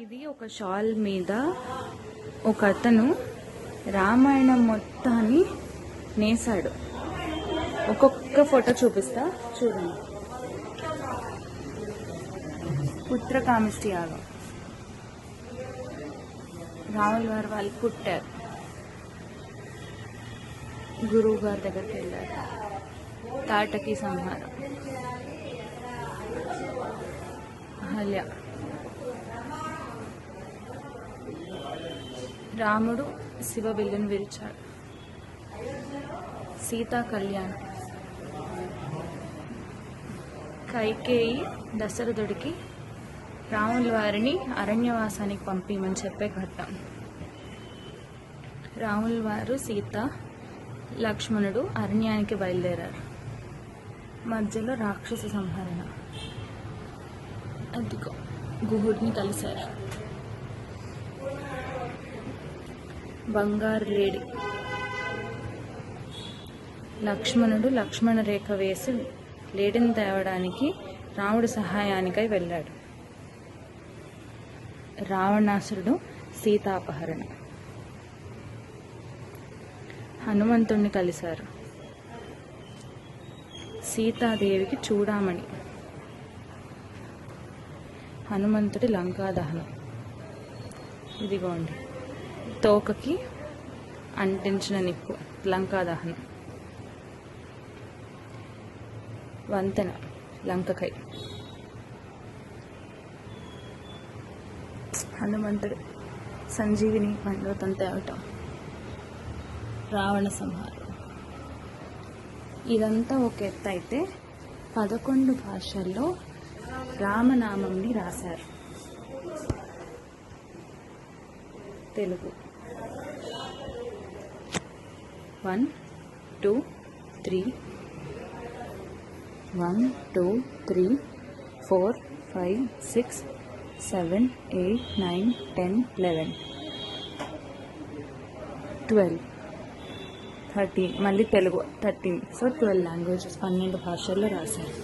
ఇది ఒక షాల్ మీద ఒక అతను రామాయణం మొత్తాన్ని నేసాడు. ఒక్కొక్క ఫోటో చూపిస్తా చూడండి. పుత్రకామిష్టి యాగం, రాముల వారు వాళ్ళు పుట్టారు, గురువు గారి దగ్గరికి వెళ్ళారు, తాటకి సంహారం, అహల్య, రాముడు శివ విల్లును విరిచాడు, సీతా కళ్యాణం, కైకేయి దశరథుడికి రాముల వారిని అరణ్యవాసానికి పంపిమని చెప్పే ఘట్టం, రాముల వారు సీత లక్ష్మణుడు అరణ్యానికి బయలుదేరారు, మధ్యలో రాక్షస సంహరణ, అదిగో గుహుడిని కలిశారు, బంగారు లేడి, లక్ష్మణుడు లక్ష్మణ రేఖ వేసి లేడిని తేవడానికి రాముడి సహాయానికై వెళ్ళాడు, రావణాసురుడు సీతాపహరణ, హనుమంతుణ్ణి కలిశారు, సీతాదేవికి చూడామణి, హనుమంతుడి లంకా దహనం, ఇదిగోండి తోకకి అంటించిన నిప్పు లంకా దహనం, వంతెన లంకకై, హనుమంతుడు సంజీవిని పర్వతం తేవటం, రావణ సంహారం. ఇదంతా ఒక ఎత్తు అయితే 11 భాషల్లో రామనామంని రాశారు. తెలుగు 1 2 3 1 2 3 4 5 6 7 8 9 10 11 12 13 మళ్ళీ తెలుగు 13. సో 12 లాంగ్వేజెస్ 12 భాషల్లో రాశారు.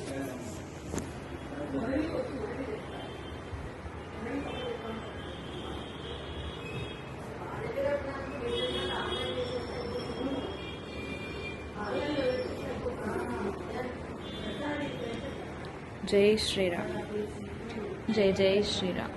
జై శ్రీరామ్, జై జై శ్రీరామ్.